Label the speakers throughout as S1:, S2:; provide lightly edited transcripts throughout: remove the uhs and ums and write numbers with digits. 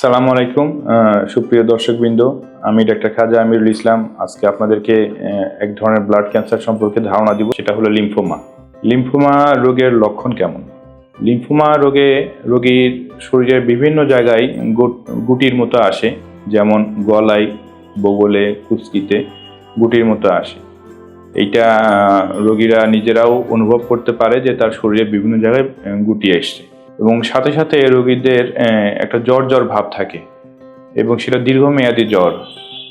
S1: আসসালামু আলাইকুম সুপ্রিয় দর্শকবৃন্দ, আমি ডাক্তার খাজা আমিরুল ইসলাম। আজকে আপনাদেরকে এক ধরনের ব্লাড ক্যান্সার সম্পর্কে ধারণা দিব, সেটা হলো লিম্ফোমা। লিম্ফোমা রোগের লক্ষণ কেমন? লিম্ফোমা রোগে রোগীর শরীরের বিভিন্ন জায়গায় গুটির মতো আসে, যেমন গলায়, বগলে, কুচকিতে গুটির মতো আসে। এইটা রোগীরা নিজেরাও অনুভব করতে পারে যে তার শরীরে বিভিন্ন জায়গায় গুটি আসছে, এবং সাথে সাথে রোগীদের একটা জ্বর জ্বর ভাব থাকে, এবং সেটা দীর্ঘমেয়াদী জ্বর।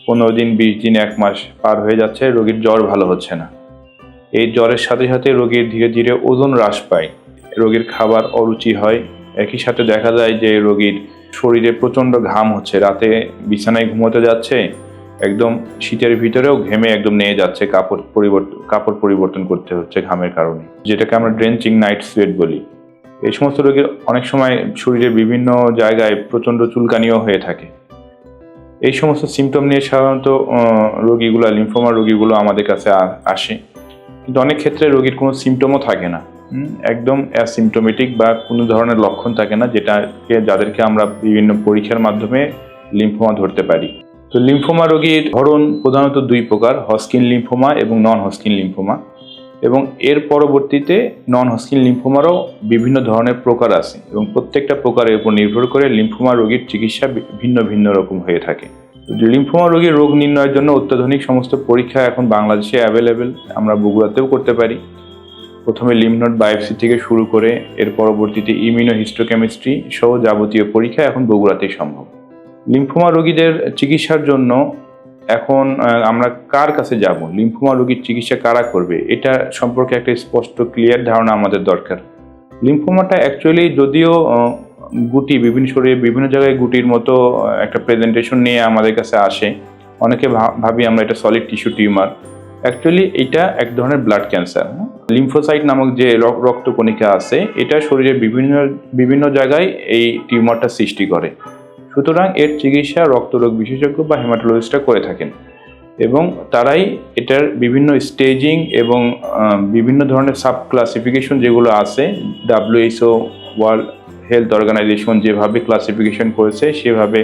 S1: 15 দিন, 20 দিন, 1 মাস পার হয়ে যাচ্ছে, রোগীর জ্বর ভালো হচ্ছে না। এই জ্বরের সাথে সাথে রোগীর ধীরে ধীরে ওজন হ্রাস পায়, রোগীর খাবার অরুচি হয়। একই সাথে দেখা যায় যে রোগীর শরীরে প্রচণ্ড ঘাম হচ্ছে, রাতে বিছানায় ঘুমোতে যাচ্ছে, একদম শীতের ভিতরেও ঘেমে একদম নিয়ে যাচ্ছে, কাপড় পরিবর্তন করতে হচ্ছে ঘামের কারণে, যেটাকে আমরা ড্রেঞ্চিং নাইট সোয়েট বলি। এই সমস্ত রোগীর অনেক সময় শরীরের বিভিন্ন জায়গায় প্রচণ্ড চুলকানিও হয়ে থাকে। এই সমস্ত সিমটম নিয়ে সাধারণত লিম্ফোমা রোগীগুলো আমাদের কাছে আসে, কিন্তু অনেক ক্ষেত্রে রোগীর কোনো সিমটমও থাকে না, একদম অ্যাসিমটোমেটিক বা কোনো ধরনের লক্ষণ থাকে না, যাদেরকে আমরা বিভিন্ন পরীক্ষার মাধ্যমে লিম্ফোমা ধরতে পারি। তো লিম্ফোমা রোগীর ধরন প্রধানত 2 প্রকার: হজকিন লিম্ফোমা এবং নন হজকিন লিম্ফোমা। এবং এর পরবর্তীতে নন হজকিন লিম্ফোমারও বিভিন্ন ধরনের প্রকার আছে, এবং প্রত্যেকটা প্রকারের উপর নির্ভর করে লিম্ফোমা রোগীর চিকিৎসা ভিন্ন ভিন্ন রকম হয়ে থাকে। লিম্ফোমা রোগীর রোগ নির্ণয়ের জন্য অত্যাধুনিক সমস্ত পরীক্ষা এখন বাংলাদেশে অ্যাভেলেবেল, আমরা বগুড়াতেও করতে পারি। প্রথমে লিম্ফ নোড বায়োপসি থেকে শুরু করে এর পরবর্তীতে ইমিউনোহিস্টোকেমিস্ট্রি সহ যাবতীয় পরীক্ষা এখন বগুড়াতেই সম্ভব। লিম্ফোমা রোগীদের চিকিৎসার জন্য এখন আমরা কার কাছে যাব, লিম্ফোমা রোগীর চিকিৎসা কারা করবে, এটা সম্পর্কে একটা স্পষ্ট ক্লিয়ার ধারণা আমাদের দরকার। লিম্ফোমাটা অ্যাকচুয়ালি যদিও শরীরে বিভিন্ন জায়গায় গুটির মতো একটা প্রেজেন্টেশন নিয়ে আমাদের কাছে আসে, অনেকে ভাবি আমরা এটা সলিড টিস্যু টিউমার। অ্যাকচুয়ালি এটা এক ধরনের ব্লাড ক্যান্সার। লিম্ফোসাইট নামক যে রক্তকণিকা আছে, এটা শরীরের বিভিন্ন জায়গায় এই টিউমারটা সৃষ্টি করে। সুতরাং এর চিকিৎসা রক্তরোগ বিশেষজ্ঞ বা হেমাটোলজিস্টরা করে থাকেন, এবং তারাই এটার বিভিন্ন স্টেজিং এবং বিভিন্ন ধরনের সাব ক্লাসিফিকেশন যেগুলো আছে, WHO ওয়ার্ল্ড হেলথ অর্গানাইজেশন যেভাবে ক্লাসিফিকেশন করেছে সেভাবে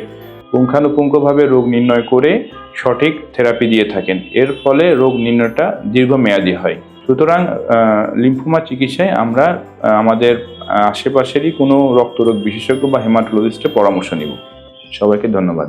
S1: পুঙ্খানুপুঙ্খভাবে রোগ নির্ণয় করে সঠিক থেরাপি দিয়ে থাকেন। এর ফলে রোগ নির্ণয়টা দীর্ঘমেয়াদী হয়। সুতরাং লিম্ফোমা চিকিৎসায় আমরা আমাদের আশেপাশেরই কোনো রক্তরোগ বিশেষজ্ঞ বা হেমাটোলজিস্টের পরামর্শ নিব। সবাইকে ধন্যবাদ।